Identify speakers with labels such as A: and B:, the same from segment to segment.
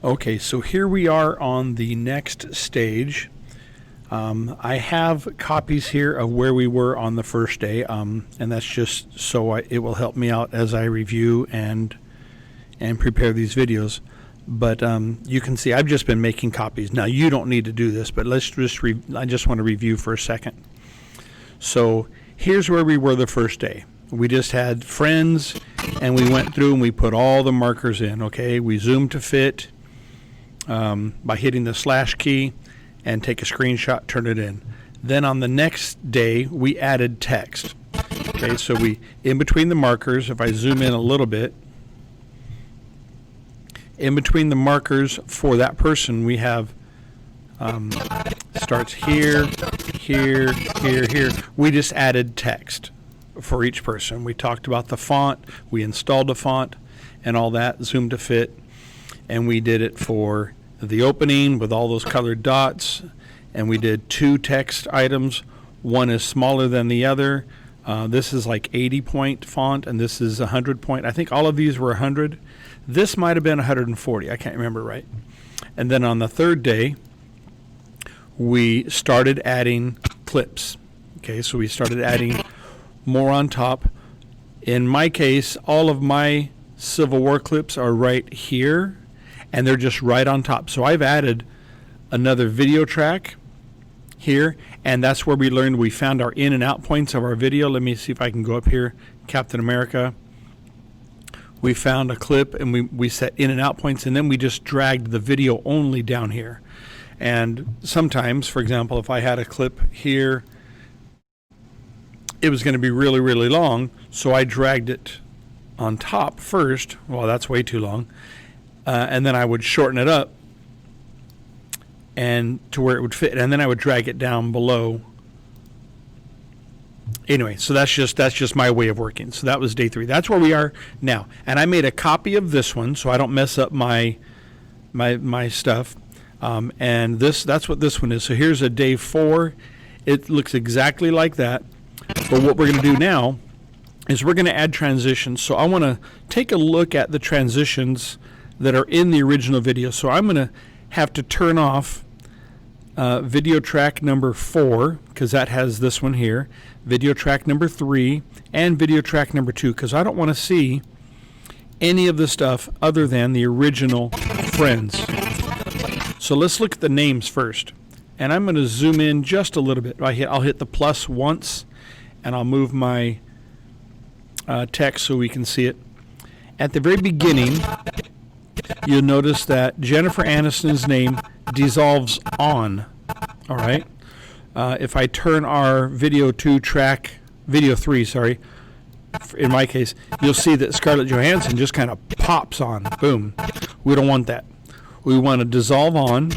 A: Okay, so here we are on the next stage. I have copies here of where we were on the first day, and that's just so it will help me out as I review and prepare these videos. But you can see I've just been making copies. Now you don't need to do this, but let's just I just want to review for a second. So here's where we were the first day. We just had friends, and we went through and we put all the markers in. Okay, we zoomed to fit by hitting the slash key and take a screenshot, turn it in. Then on the next day, we added text. Okay, so we, in between the markers, if I zoom in a little bit, in between the markers for that person, we have starts here, here, here, here. We just added text for each person. We talked about the font, we installed a font and all that, zoom to fit, and we did it for the opening with all those colored dots, and we did 2 text items. One is smaller than the other. This is like 80-point font, and this is 100-point. I think all of these were 100. This might have been 140. I can't remember right. And then on the third day, we started adding clips. Okay, so we started adding more on top. In my case, all of my Civil War clips are right here, and they're just right on top. So I've added another video track here, and that's where we learned, we found our in and out points of our video. Let me see if I can go up here. Captain America. We found a clip, and we set in and out points, and then we just dragged the video only down here. And sometimes, for example, if I had a clip here, it was going to be really, really long, so I dragged it on top first. Well, that's way too long. And then I would shorten it up and to where it would fit, and then I would drag it down below. Anyway, so that's just my way of working. So that was day 3. That's where we are now. And I made a copy of this one so I don't mess up my stuff. And that's what this one is. So here's a day 4. It looks exactly like that. But what we're going to do now is we're going to add transitions. So I want to take a look at the transitions that are in the original video. So I'm going to have to turn off video track number 4, because that has this one here, video track number 3, and video track number 2, because I don't want to see any of the stuff other than the original friends. So let's look at the names first. And I'm going to zoom in just a little bit. I'll hit the plus once, and I'll move my text so we can see it. At the very beginning, you'll notice that Jennifer Aniston's name dissolves on. All right. If I turn our video 3, sorry, in my case, you'll see that Scarlett Johansson just kind of pops on. Boom. We don't want that. We want to dissolve on,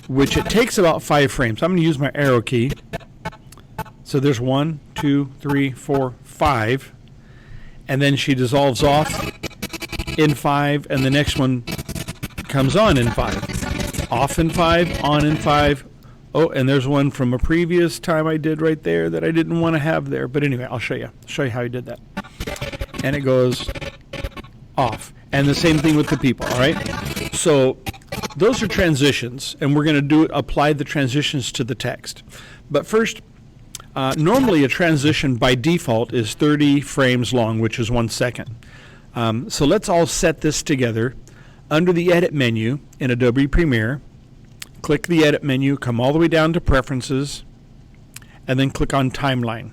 A: which it takes about 5 frames. I'm going to use my arrow key. So there's 1, 2, 3, 4, 5. And then she dissolves off in 5, and the next one comes on in 5. Off in 5, on in 5. Oh, and there's one from a previous time I did right there that I didn't want to have there. But anyway, I'll show you how I did that. And it goes off. And the same thing with the people, all right? So those are transitions, and we're going to apply the transitions to the text. But first, normally a transition by default is 30 frames long, which is 1 second. So let's all set this together. Under the Edit menu in Adobe Premiere, click the Edit menu, come all the way down to Preferences, and then click on Timeline.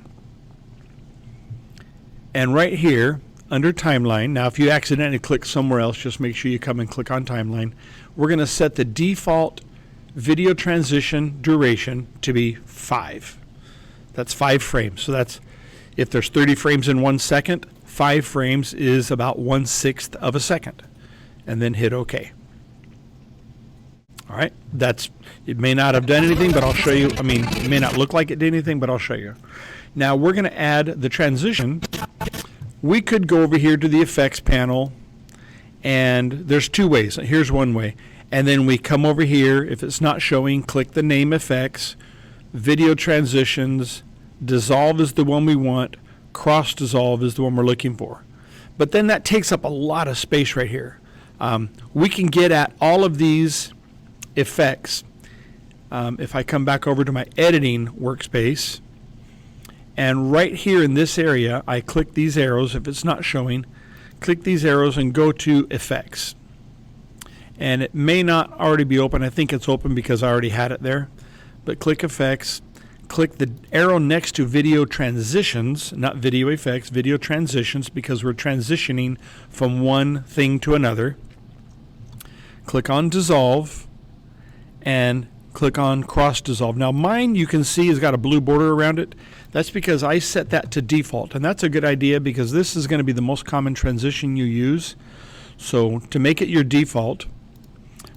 A: And right here, under Timeline, now if you accidentally click somewhere else, just make sure you come and click on Timeline. We're going to set the default video transition duration to be 5. That's 5 frames. So that's, if there's 30 frames in 1 second, 5 frames is about 1/6 of a second. And then hit OK. All right, it may not have done anything, but I'll show you. I mean, it may not look like it did anything, but I'll show you. Now we're going to add the transition. We could go over here to the effects panel, and there's 2 ways. Here's one way. And then we come over here. If it's not showing, click the name effects, video transitions, dissolve is the one we want, cross dissolve is the one we're looking for. But then that takes up a lot of space right here. We can get at all of these effects. If I come back over to my editing workspace, and right here in this area, I click these arrows. If it's not showing, click these arrows and go to Effects. And it may not already be open. I think it's open because I already had it there. But click Effects. Click the arrow next to Video Transitions, not Video Effects, Video Transitions, because we're transitioning from one thing to another. Click on Dissolve and click on Cross Dissolve. Now mine, you can see, has got a blue border around it. That's because I set that to default, and that's a good idea because this is going to be the most common transition you use. So to make it your default,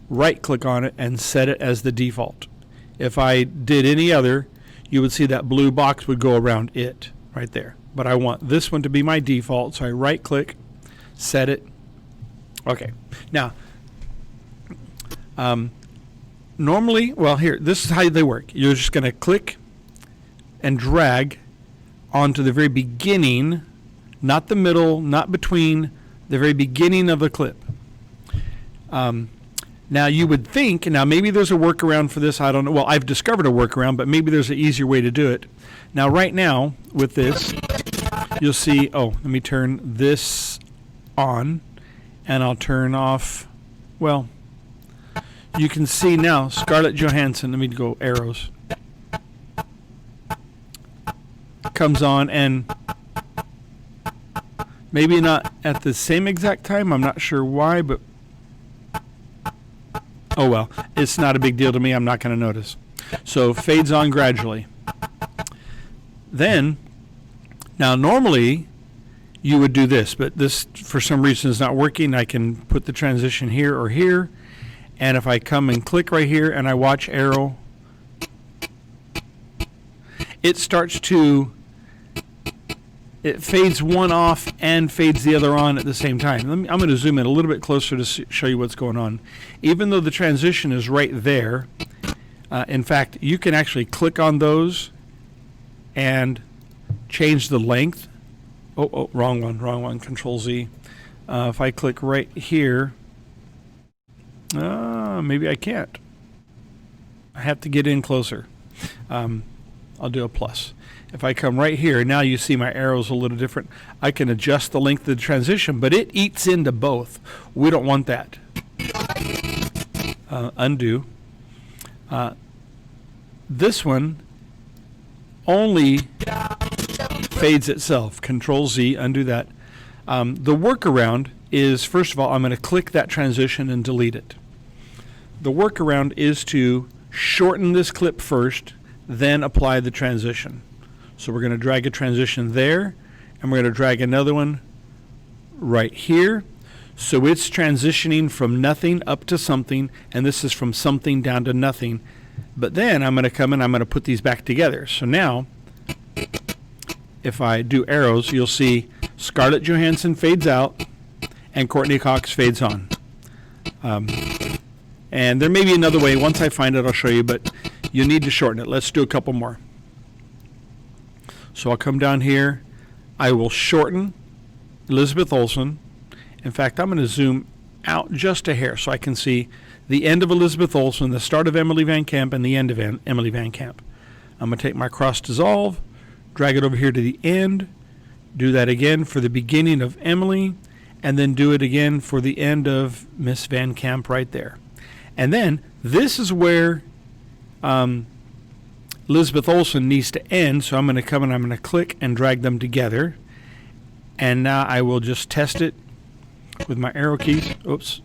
A: right click on it and set it as the default. If I did any other, you would see that blue box would go around it right there. But I want this one to be my default, so I right click, set it. Okay. Now, normally, well, here, this is how they work. You're just going to click and drag onto the very beginning, not the middle, not between, the very beginning of the clip. Now you would think, now maybe there's a workaround for this, I don't know. Well, I've discovered a workaround, but maybe there's an easier way to do it. Now right now, with this, you'll see, oh, let me turn this on, and I'll turn off, well, you can see now, Scarlett Johansson, let me go arrows, comes on, and maybe not at the same exact time, I'm not sure why, but oh well, it's not a big deal to me, I'm not going to notice. So fades on gradually. Then, now normally you would do this, but this for some reason is not working. I can put the transition here or here, and if I come and click right here and I watch arrow, it starts to, it fades one off and fades the other on at the same time. I'm going to zoom in a little bit closer to show you what's going on. Even though the transition is right there, in fact, you can actually click on those and change the length. Oh, wrong one, Control Z. If I click right here, maybe I can't. I have to get in closer. I'll do a plus. If I come right here, now you see my arrows a little different. I can adjust the length of the transition, but it eats into both. We don't want that. Undo. This one only fades itself. Control Z, undo that. The workaround is, first of all, I'm going to click that transition and delete it. The workaround is to shorten this clip first, then apply the transition. So we're going to drag a transition there, and we're going to drag another one right here. So it's transitioning from nothing up to something, and this is from something down to nothing. But then I'm going to come and I'm going to put these back together. So now, if I do arrows, you'll see Scarlett Johansson fades out, and Courtney Cox fades on. And there may be another way. Once I find it, I'll show you, but you need to shorten it. Let's do a couple more. So I'll come down here. I will shorten Elizabeth Olsen. In fact, I'm going to zoom out just a hair so I can see the end of Elizabeth Olsen, the start of Emily Van Camp, and the end of Emily Van Camp. I'm going to take my cross dissolve, drag it over here to the end, do that again for the beginning of Emily, and then do it again for the end of Miss Van Camp right there. And then this is where Elizabeth Olsen needs to end, so I'm going to come and I'm going to click and drag them together. And now I will just test it with my arrow keys. Oops.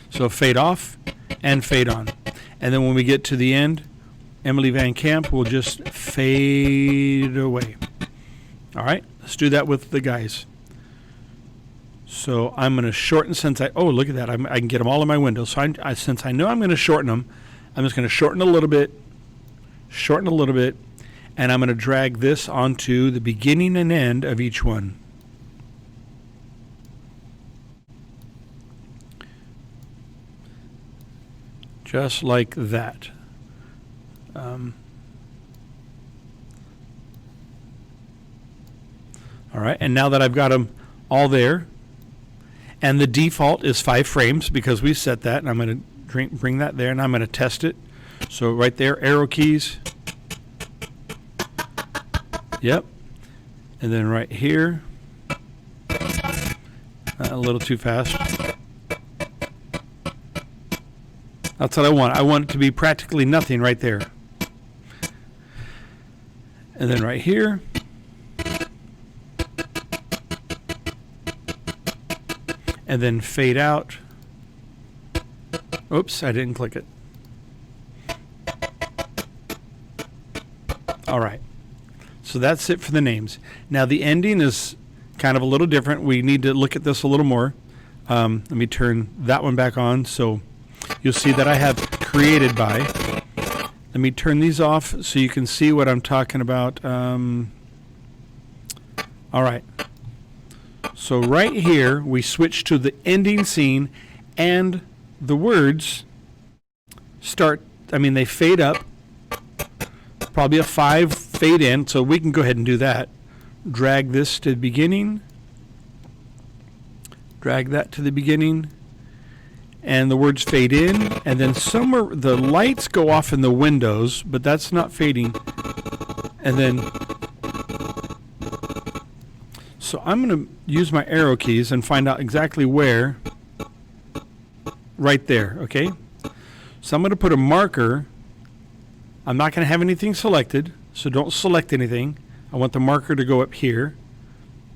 A: So fade off and fade on. And then when we get to the end, Emily Van Camp will just fade away. All right, let's do that with the guys. So I'm going to shorten since I, oh, look at that. I can get them all in my window. So since I know I'm going to shorten them, I'm just going to shorten a little bit, and I'm going to drag this onto the beginning and end of each one. Just like that. All right, and now that I've got them all there, And the default is 5 frames because we set that, and I'm going to bring that there, and I'm going to test it. So right there, arrow keys. Yep. And then right here, a little too fast. That's what I want. I want it to be practically nothing right there. And then right here. And then fade out. Oops, I didn't click it. All right. So that's it for the names. Now the ending is kind of a little different. We need to look at this a little more. Let me turn that one back on. So you'll see that I have created by. Let me turn these off so you can see what I'm talking about. All right. So right here, we switch to the ending scene, and the words start, they fade up. Probably a 5 fade in, so we can go ahead and do that. Drag this to the beginning. Drag that to the beginning. And the words fade in, and then somewhere the lights go off in the windows, but that's not fading. And then, so I'm going to use my arrow keys and find out exactly where. Right there, okay? So I'm going to put a marker. I'm not going to have anything selected, so don't select anything. I want the marker to go up here.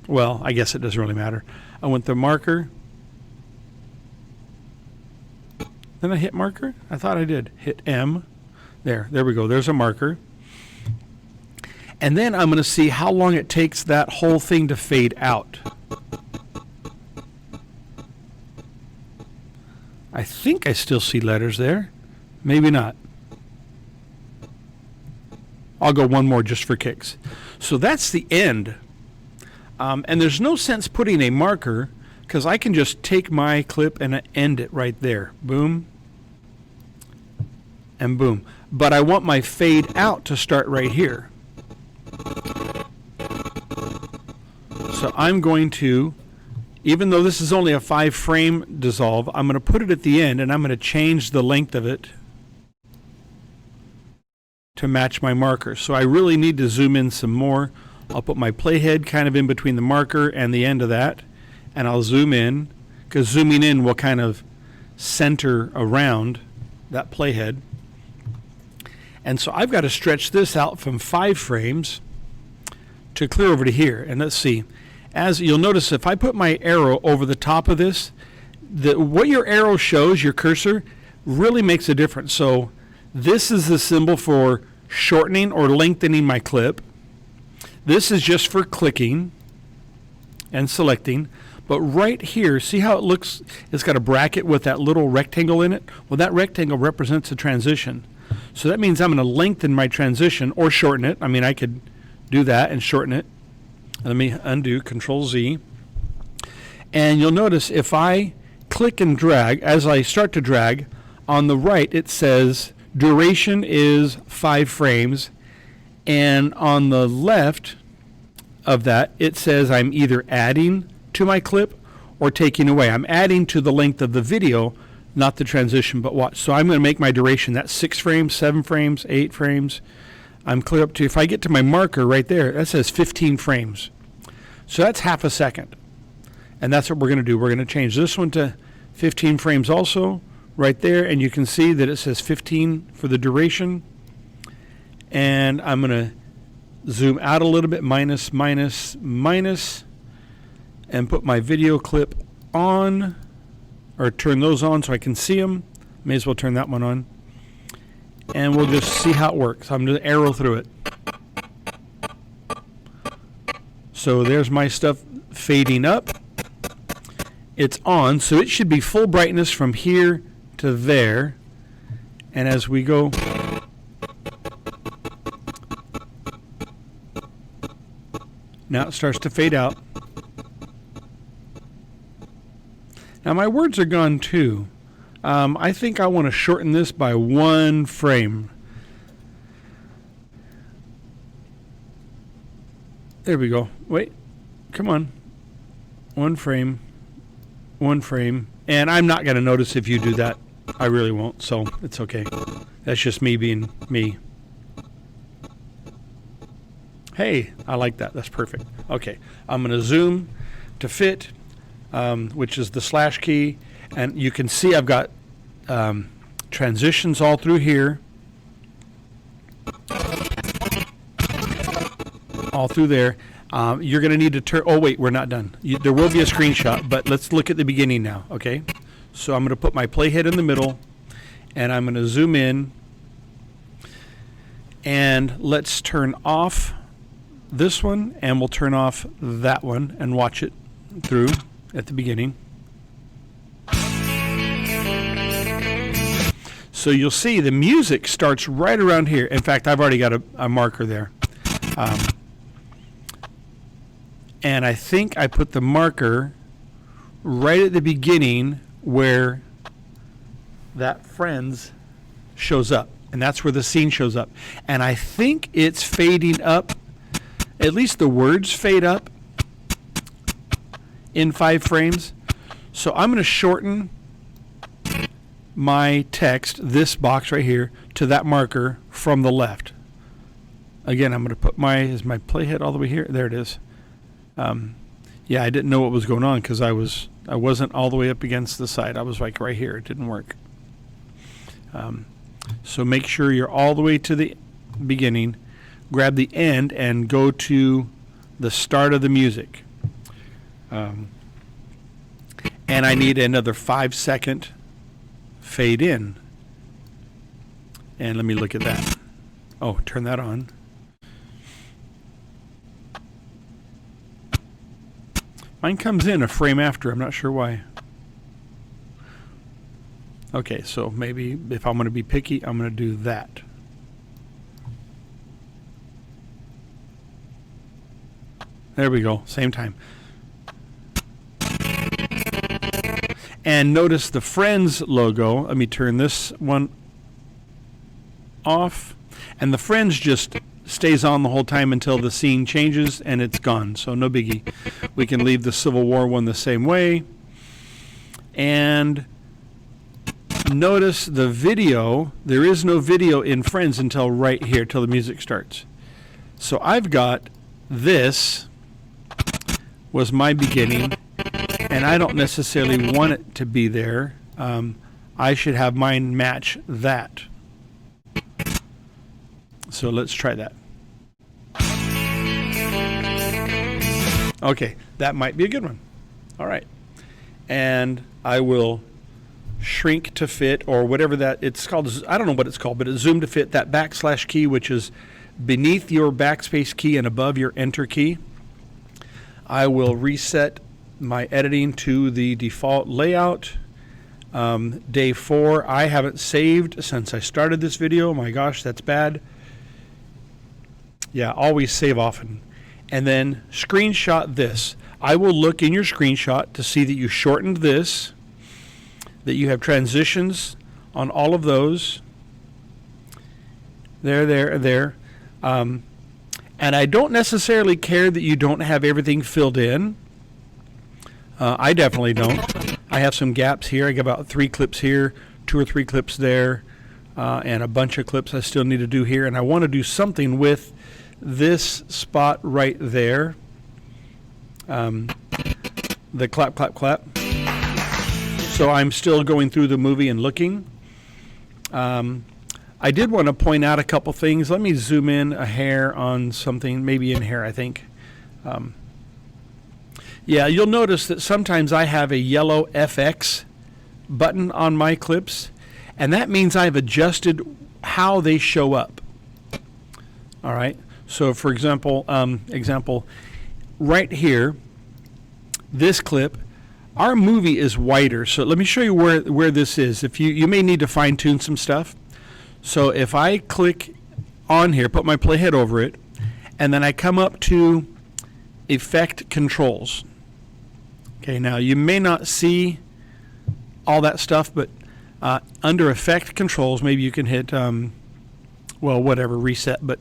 A: Well, I guess it doesn't really matter. I want the marker. Then I hit marker? I thought I did. Hit M. There we go. There's a marker. And then I'm going to see how long it takes that whole thing to fade out. I think I still see letters there. Maybe not. I'll go one more just for kicks. So that's the end. And there's no sense putting a marker because I can just take my clip and end it right there. Boom. And boom. But I want my fade out to start right here. So I'm going to, even though this is only a 5 frame dissolve, I'm going to put it at the end and I'm going to change the length of it to match my marker. So I really need to zoom in some more. I'll put my playhead kind of in between the marker and the end of that, and I'll zoom in, because zooming in will kind of center around that playhead. And so I've got to stretch this out from 5 frames to clear over to here. And let's see. As you'll notice, if I put my arrow over the top of this, what your arrow shows, your cursor, really makes a difference. So this is the symbol for shortening or lengthening my clip. This is just for clicking and selecting. But right here, see how it looks? It's got a bracket with that little rectangle in it. Well, that rectangle represents a transition. So that means I'm going to lengthen my transition or shorten it. I could do that and shorten it. Let me undo, Control Z. And you'll notice if I click and drag, as I start to drag, on the right it says duration is 5 frames. And on the left of that, it says I'm either adding to my clip or taking away. I'm adding to the length of the video, not the transition, but watch. So I'm going to make my duration, that's 6 frames, 7 frames, 8 frames. I'm clear up to, if I get to my marker right there, that says 15 frames. So that's half a second. And that's what we're going to do. We're going to change this one to 15 frames also, right there. And you can see that it says 15 for the duration. And I'm going to zoom out a little bit, minus, and put my video clip on, or turn those on so I can see them. May as well turn that one on. And we'll just see how it works. I'm going to arrow through it. So there's my stuff fading up. It's on, so it should be full brightness from here to there. And as we go, now it starts to fade out. Now my words are gone too. I think I want to shorten this by 1 frame. There we go. Wait, come on. 1 frame. one frame. And I'm not going to notice if you do that. I really won't, so it's okay. That's just me being me. Hey, I like that. That's perfect. Okay, I'm going to zoom to fit, which is the slash key. And you can see I've got transitions all through here. All through there. You're going to need to turn... Oh, wait, we're not done. There will be a screenshot, but let's look at the beginning now, okay? So I'm going to put my playhead in the middle, and I'm going to zoom in. And let's turn off this one, and we'll turn off that one and watch it through at the beginning. So you'll see the music starts right around here. In fact, I've already got a marker there. And I think I put the marker right at the beginning where that Friends shows up. And that's where the scene shows up. And I think it's fading up. At least the words fade up in 5 frames. So I'm going to shorten my text, this box right here, to that marker from the left. Again, I'm going to put is my playhead all the way here? There it is. Yeah, I didn't know what was going on because I wasn't all the way up against the side. I was like right here. It didn't work. So make sure you're all the way to the beginning. Grab the end and go to the start of the music. And I need another 5-second fade in. And let me look at that. Oh, turn that on. Mine comes in a frame after. I'm not sure why. Okay, so maybe if I'm going to be picky, I'm going to do that. There we go. Same time. And notice the Friends logo. Let me turn this one off. And the Friends just stays on the whole time until the scene changes and it's gone. So no biggie. We can leave the Civil War one the same way. And notice the video. There is no video in Friends until right here, till the music starts. So I've got this was my beginning, and I don't necessarily want it to be there. I should have mine match that. So let's try that. Okay, that might be a good one. All right. And I will shrink to fit, or whatever that it's called. I don't know what it's called, but it's zoom to fit, that backslash key, which is beneath your backspace key and above your enter key. I will reset my editing to the default layout. Day 4, I haven't saved since I started this video. My gosh, that's bad. Yeah, always save often. And then screenshot this. I will look in your screenshot to see that you shortened this, that you have transitions on all of those. There. And I don't necessarily care that you don't have everything filled in. I definitely don't. I have some gaps here. I got about 3 clips here, 2 or 3 clips there, and a bunch of clips I still need to do here. And I want to do something with this spot right there. The clap, clap, clap. So I'm still going through the movie and looking. I did want to point out a couple things. Let me zoom in a hair on something, maybe in here, I think. Yeah, you'll notice that sometimes I have a yellow FX button on my clips, and that means I've adjusted how they show up. All right. So, for example, right here, this clip, our movie is wider. So let me show you where this is. If you may need to fine tune some stuff. So if I click on here, put my playhead over it, and then I come up to Effect Controls. Okay, now you may not see all that stuff, but under Effect Controls, maybe you can hit, reset. But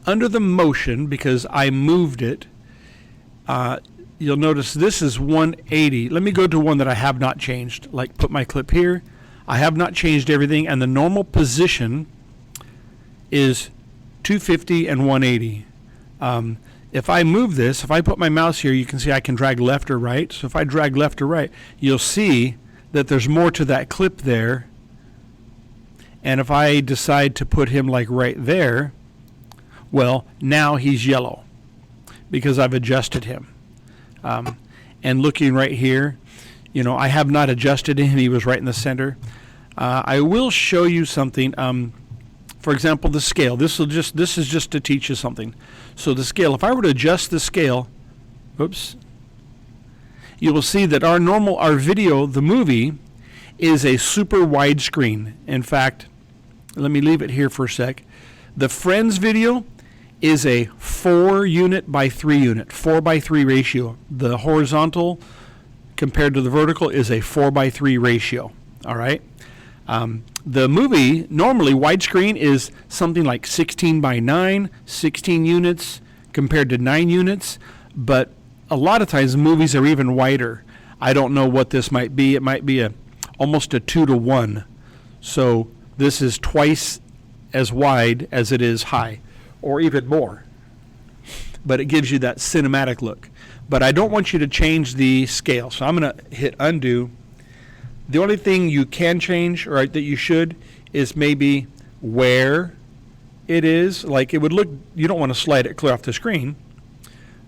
A: under the motion, because I moved it, you'll notice this is 180. Let me go to one that I have not changed. Like put my clip here. I have not changed everything, and the normal position is 250 and 180. If I move this, if I put my mouse here, you can see I can drag left or right. So if I drag left or right, you'll see that there's more to that clip there. And if I decide to put him like right there, well, now he's yellow because I've adjusted him. And looking right here, you know, I have not adjusted him. He was right in the center. I will show you something. For example, the scale. This is just to teach you something. So the scale, if I were to adjust the scale, oops, you will see that our video, the movie, is a super wide screen. In fact, let me leave it here for a sec. The Friends video is a 4 unit by 3 unit, 4:3 ratio. The horizontal compared to the vertical is a 4:3 ratio. All right. The movie, normally widescreen is something like 16:9, 16 units compared to 9 units, but a lot of times movies are even wider. I don't know what this might be. It might be almost a 2-to-1. So this is twice as wide as it is high, or even more. But it gives you that cinematic look. But I don't want you to change the scale, so I'm going to hit undo. The only thing you can change, or that you should, is maybe where it is. Like it would look, you don't want to slide it clear off the screen,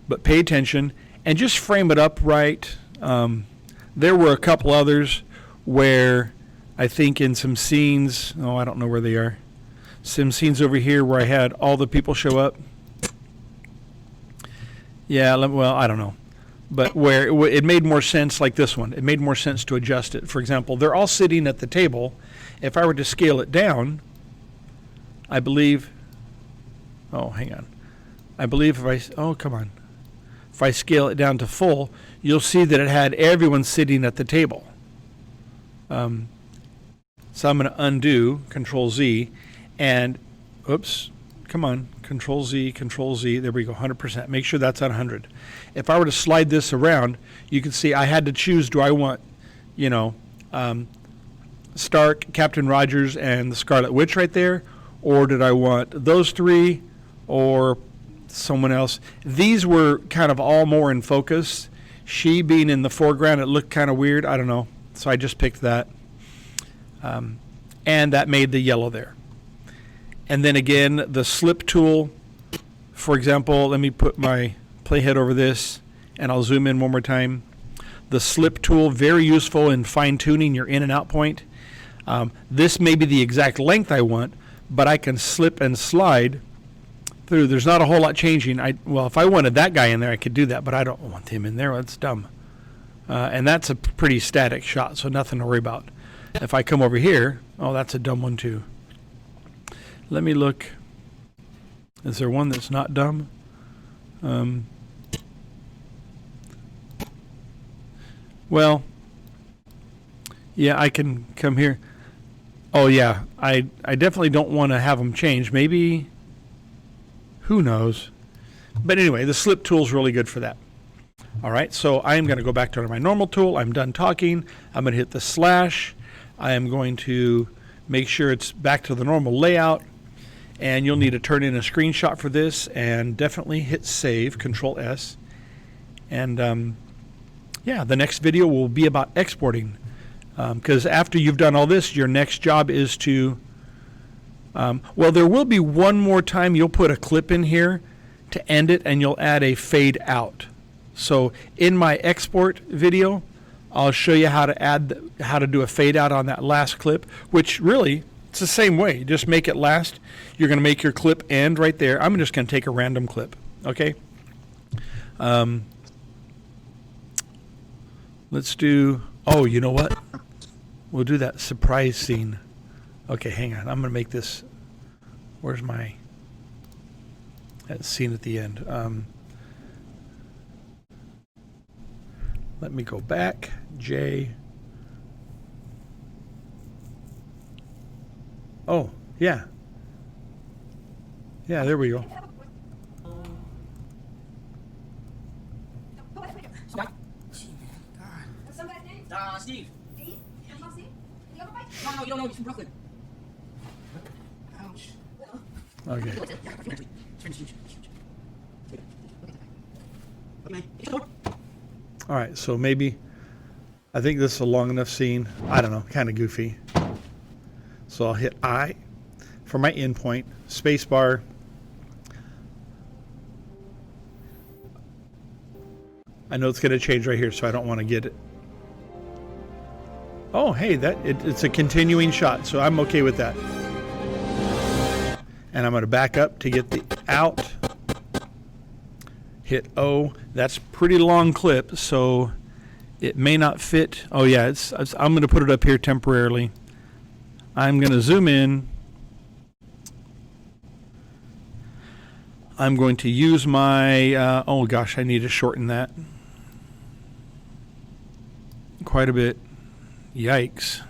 A: but pay attention and just frame it up right. There were a couple others where I think in some scenes, I don't know where they are, some scenes over here where I had all the people show up. Yeah, well, I don't know. But where it made more sense, like this one, it made more sense to adjust it. For example, they're all sitting at the table. If I were to scale it down, I believe, hang on. I believe if I scale it down to full, you'll see that it had everyone sitting at the table. So I'm going to undo, Control Z, and, Control Z, there we go, 100%. Make sure that's on 100. If I were to slide this around, you can see I had to choose, do I want, Stark, Captain Rogers, and the Scarlet Witch right there, or did I want those three, or someone else? These were kind of all more in focus. She being in the foreground, it looked kind of weird. I don't know. So I just picked that. And that made the yellow there. And then again, the slip tool, for example, let me put my playhead over this and I'll zoom in one more time. The slip tool, very useful in fine-tuning your in and out point. This may be the exact length I want, but I can slip and slide through. There's not a whole lot changing. If I wanted that guy in there, I could do that, but I don't want him in there. That's dumb. And that's a pretty static shot, so nothing to worry about. If I come over here, that's a dumb one too. Let me look. Is there one that's not dumb? Yeah, I can come here. Oh yeah, I definitely don't want to have them change. Maybe, who knows? But anyway, the slip tool is really good for that. All right, so I am going to go back to my normal tool. I'm done talking. I'm going to hit the slash. I am going to make sure it's back to the normal layout. And you'll need to turn in a screenshot for this and definitely hit save, Control S. And the next video will be about exporting. Because after you've done all this, your next job is to, there will be one more time you'll put a clip in here to end it, and you'll add a fade out. So in my export video, I'll show you how to do a fade out on that last clip, which really, it's the same way. Just make it last. You're going to make your clip end right there. I'm just going to take a random clip, okay? Let's do, you know what? We'll do that surprise scene. Okay, hang on. I'm going to make this, where's that scene at the end? Let me go back, J. Oh, yeah. Yeah, there we go.
B: you don't know he's from Brooklyn. Ouch.
A: Okay. All right, so maybe, I think this is a long enough scene. I don't know, kind of goofy. So I'll hit I for my endpoint, space bar. I know it's going to change right here, so I don't want to get it. Oh, hey, it's a continuing shot, so I'm okay with that. And I'm going to back up to get the out. Hit O. That's pretty long clip, so it may not fit. Oh yeah, I'm going to put it up here temporarily. I'm going to zoom in. I'm going to use my, oh gosh, I need to shorten that quite a bit. Yikes.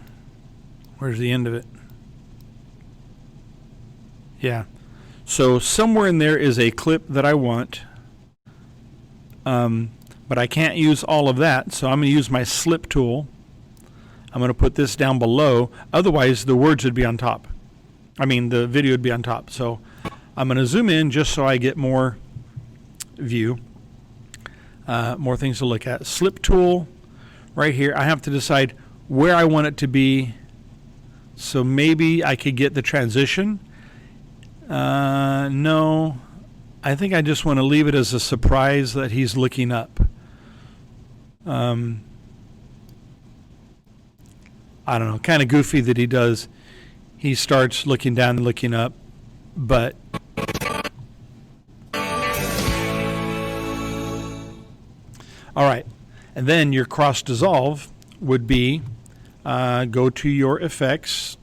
A: Where's the end of it? Yeah. So somewhere in there is a clip that I want. But I can't use all of that, so I'm going to use my slip tool. I'm going to put this down below. Otherwise, the words would be on top. I mean, the video would be on top. So I'm going to zoom in just so I get more view, more things to look at. Slip tool right here. I have to decide where I want it to be. So maybe I could get the transition. No, I think I just want to leave it as a surprise that he's looking up. I don't know, kind of goofy that he does. He starts looking down and looking up, but all right. And then your cross dissolve would be go to your effects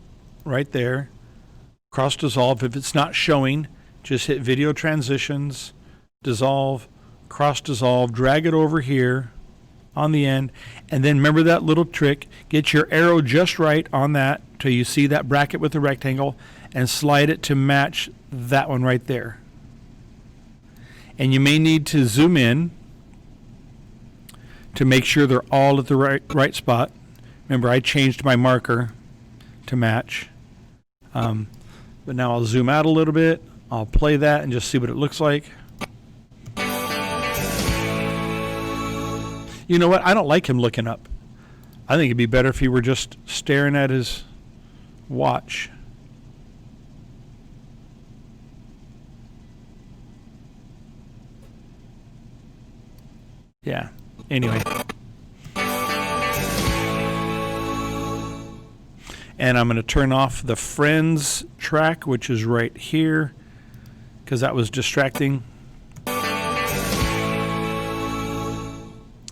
A: right there. Cross dissolve. If it's not showing, just hit video transitions, dissolve, cross dissolve, drag it over here on the end, and then remember that little trick. Get your arrow just right on that till you see that bracket with the rectangle and slide it to match that one right there. And you may need to zoom in to make sure they're all at the right spot. Remember, I changed my marker to match. But now I'll zoom out a little bit. I'll play that and just see what it looks like. You know what? I don't like him looking up. I think it'd be better if he were just staring at his watch. Yeah. Anyway. And I'm going to turn off the Friends track, which is right here, because that was distracting.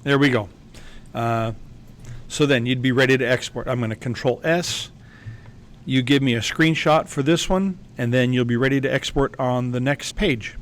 A: There we go. So then you'd be ready to export. I'm going to Control S. You give me a screenshot for this one, and then you'll be ready to export on the next page.